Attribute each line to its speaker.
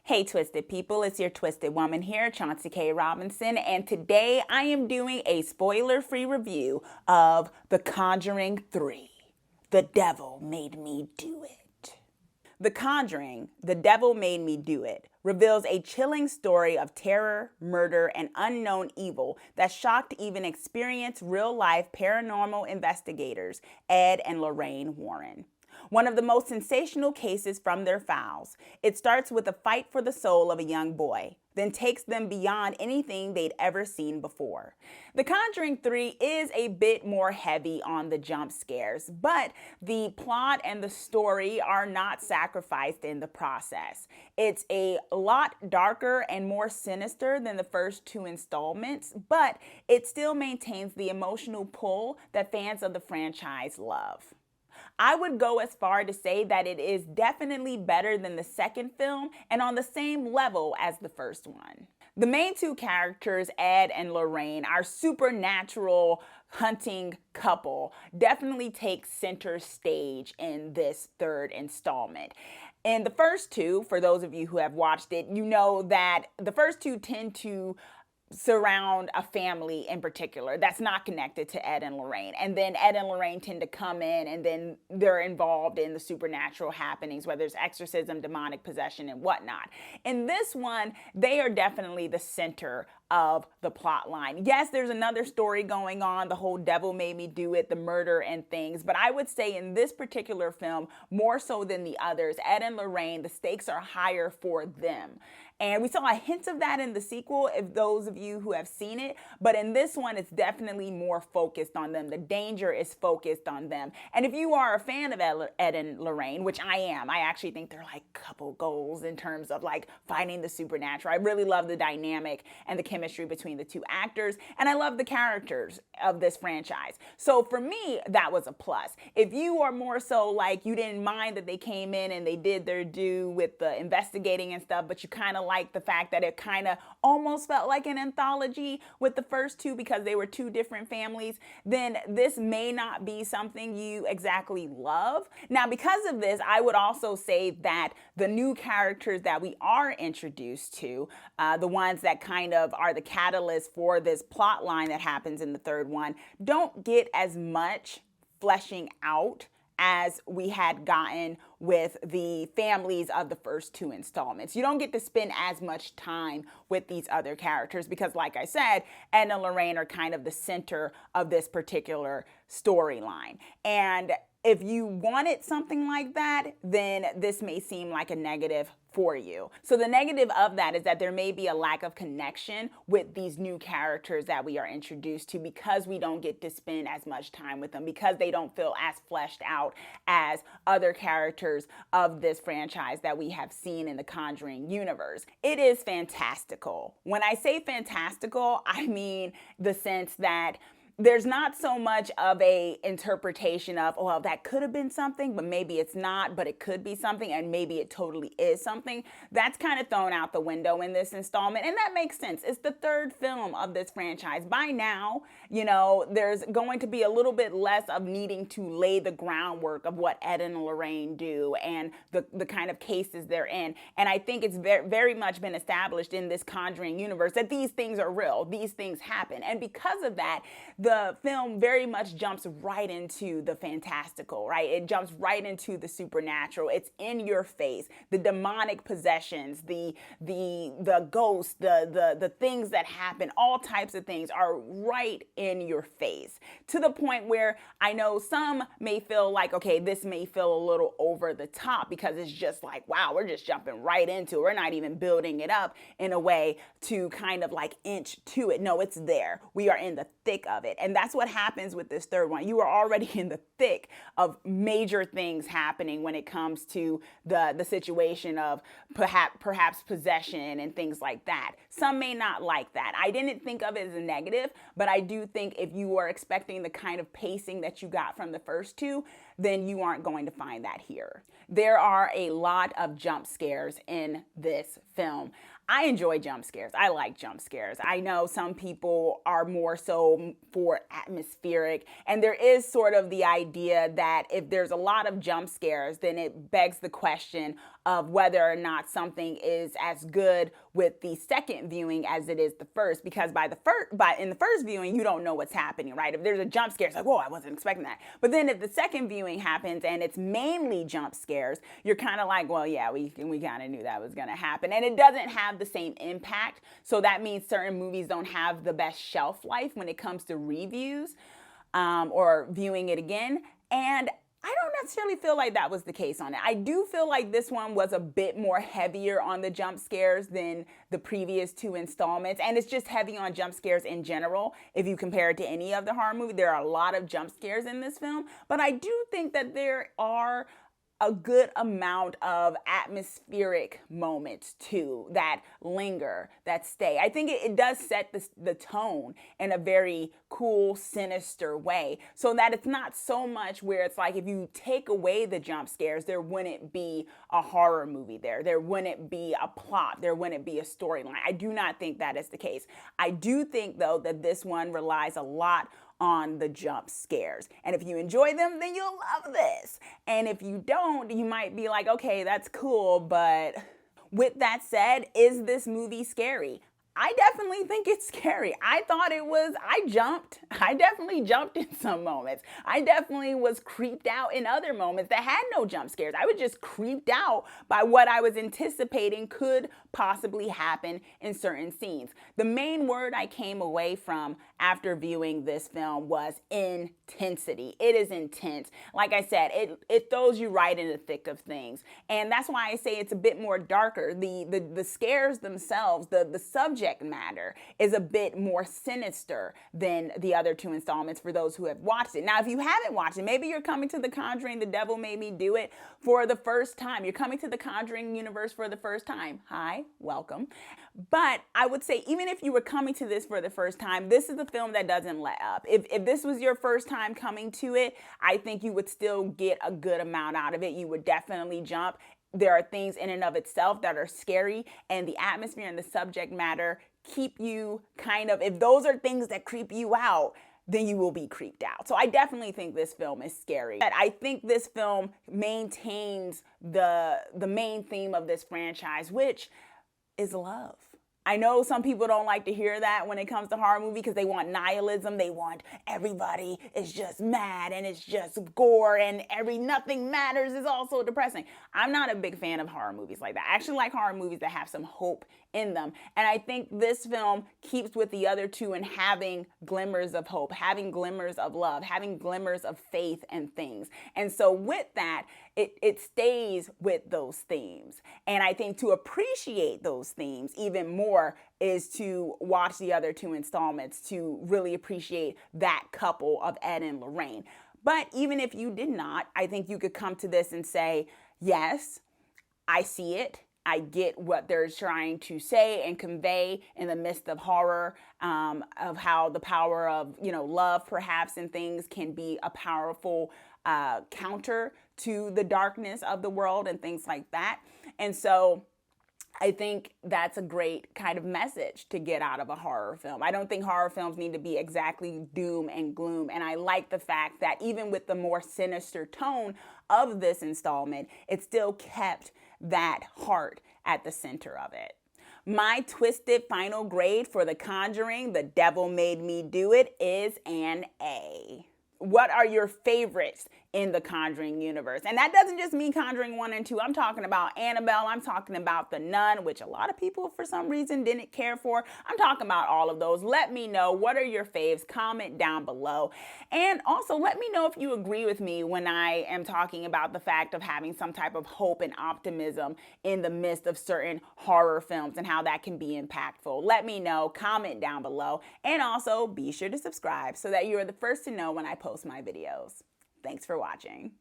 Speaker 1: Hey Twisted people, it's your Twisted Woman here, Chauncey K. Robinson, and today I am doing a spoiler-free review of The Conjuring 3. The Devil Made Me Do It. The Conjuring, The Devil Made Me Do It, reveals a chilling story of terror, murder, and unknown evil that shocked even experienced real-life paranormal investigators Ed and Lorraine Warren. One of the most sensational cases from their files. It starts with a fight for the soul of a young boy, then takes them beyond anything they'd ever seen before. The Conjuring 3 is a bit more heavy on the jump scares, but the plot and the story are not sacrificed in the process. It's a lot darker and more sinister than the first two installments, but it still maintains the emotional pull that fans of the franchise love. I would go as far to say that it is definitely better than the second film and on the same level as the first one. The main two characters, Ed and Lorraine, our supernatural hunting couple, definitely take center stage in this third installment. In the first two, for those of you who have watched it, you know that the first two tend to surround a family in particular that's not connected to Ed and Lorraine. And then Ed and Lorraine tend to come in and then they're involved in the supernatural happenings, whether it's exorcism, demonic possession, and whatnot. In this one, they are definitely the center of the plot line. Yes, there's another story going on, the whole devil made me do it, the murder and things, but I would say in this particular film, more so than the others, Ed and Lorraine, the stakes are higher for them. And we saw a hint of that in the sequel, if those of you who have seen it, but in this one, it's definitely more focused on them. The danger is focused on them. And if you are a fan of Ed and Lorraine, which I am, I actually think they're like couple goals in terms of like finding the supernatural. I really love the dynamic and the chemistry between the two actors, and I love the characters of this franchise. So for me, that was a plus. If you are more so like you didn't mind that they came in and they did their due with the investigating and stuff, but you kind of like the fact that it kind of almost felt like an anthology with the first two because they were two different families, then this may not be something you exactly love. Now, because of this, I would also say that the new characters that we are introduced to, the ones that kind of are the catalyst for this plot line that happens in the third one, don't get as much fleshing out as we had gotten with the families of the first two installments. You don't get to spend as much time with these other characters because, like I said, Ed and Lorraine are kind of the center of this particular storyline. And if you wanted something like that, then this may seem like a negative for you. So the negative of that is that there may be a lack of connection with these new characters that we are introduced to because we don't get to spend as much time with them, because they don't feel as fleshed out as other characters of this franchise that we have seen in the Conjuring universe. It is fantastical. When I say fantastical, I mean the sense that there's not so much of a interpretation of, oh, well, that could have been something, but maybe it's not, but it could be something, and maybe it totally is something. That's kind of thrown out the window in this installment, and that makes sense. It's the third film of this franchise. By now, you know, there's going to be a little bit less of needing to lay the groundwork of what Ed and Lorraine do and the kind of cases they're in. And I think it's very much been established in this Conjuring universe that these things are real. These things happen. And because of that, the film very much jumps right into the fantastical, right? It jumps right into the supernatural. It's in your face. The demonic possessions, the ghosts, the things that happen, all types of things are right in your face, to the point where I know some may feel like, okay, this may feel a little over the top because it's just like, wow, we're just jumping right into it. We're not even building it up in a way to kind of like inch to it. No, it's there. We are in the thick of it. And that's what happens with this third one. You are already in the thick of major things happening when it comes to the situation of perhaps possession and things like that. Some may not like that. I didn't think of it as a negative, but I do think if you are expecting the kind of pacing that you got from the first two, then you aren't going to find that here. There are a lot of jump scares in this film. I enjoy jump scares. I like jump scares. I know some people are more so for atmospheric, and there is sort of the idea that if there's a lot of jump scares, then it begs the question of whether or not something is as good with the second viewing as it is the first, because in the first viewing you don't know what's happening, right? If there's a jump scare, it's like, whoa, I wasn't expecting that. But then if the second viewing happens and it's mainly jump scares, you're kind of like, well, yeah, we kind of knew that was going to happen, and it doesn't have the same impact. So that means certain movies don't have the best shelf life when it comes to reviews or viewing it again. And I don't necessarily feel like that was the case on it. I do feel like this one was a bit more heavier on the jump scares than the previous two installments. And it's just heavy on jump scares in general. If you compare it to any of the horror movies, there are a lot of jump scares in this film. But I do think that there are a good amount of atmospheric moments too that linger, that stay. I think it does set the tone in a very cool, sinister way, so that it's not so much where it's like if you take away the jump scares, there wouldn't be a horror movie there. There wouldn't be a plot. There wouldn't be a storyline. I do not think that is the case. I do think, though, that this one relies a lot on the jump scares. And if you enjoy them, then you'll love this. And if you don't, you might be like, okay, that's cool, but with that said, is this movie scary? I definitely think it's scary. I definitely jumped in some moments. I definitely was creeped out in other moments that had no jump scares. I was just creeped out by what I was anticipating could possibly happen in certain scenes. The main word I came away from after viewing this film was intensity. It is intense. Like I said, it throws you right in the thick of things. And that's why I say it's a bit more darker. The scares themselves, the subject matter is a bit more sinister than the other two installments for those who have watched it. Now, if you haven't watched it, maybe you're coming to The Conjuring, The Devil Made Me Do It for the first time. You're coming to the Conjuring universe for the first time. Hi, welcome. But I would say even if you were coming to this for the first time, this is the film that doesn't let up. If this was your first time coming to it, I think you would still get a good amount out of it. You would definitely jump. There are things in and of itself that are scary, and the atmosphere and the subject matter keep you kind of, if those are things that creep you out, then you will be creeped out. So I definitely think this film is scary. But I think this film maintains the main theme of this franchise, which is love. I know some people don't like to hear that when it comes to horror movie because they want nihilism. They want everybody is just mad and it's just gore and nothing matters is also depressing. I'm not a big fan of horror movies like that. I actually like horror movies that have some hope in them. And I think this film keeps with the other two in having glimmers of hope, having glimmers of love, having glimmers of faith and things. And so with that, it stays with those themes. And I think to appreciate those themes even more is to watch the other two installments to really appreciate that couple of Ed and Lorraine. But even if you did not, I think you could come to this and say, yes, I see it. I get what they're trying to say and convey in the midst of horror, of how the power of, love perhaps and things can be a powerful counter to the darkness of the world and things like that. And so I think that's a great kind of message to get out of a horror film. I don't think horror films need to be exactly doom and gloom. And I like the fact that even with the more sinister tone of this installment, it still kept that heart at the center of it. My twisted final grade for The Conjuring, The Devil Made Me Do It, is an A. What are your favorites in the Conjuring universe? And that doesn't just mean Conjuring 1 and 2. I'm talking about Annabelle. I'm talking about The Nun, which a lot of people for some reason didn't care for. I'm talking about all of those. Let me know, what are your faves? Comment down below. And also let me know if you agree with me when I am talking about the fact of having some type of hope and optimism in the midst of certain horror films and how that can be impactful. Let me know, comment down below. And also be sure to subscribe so that you are the first to know when I post my videos. Thanks for watching.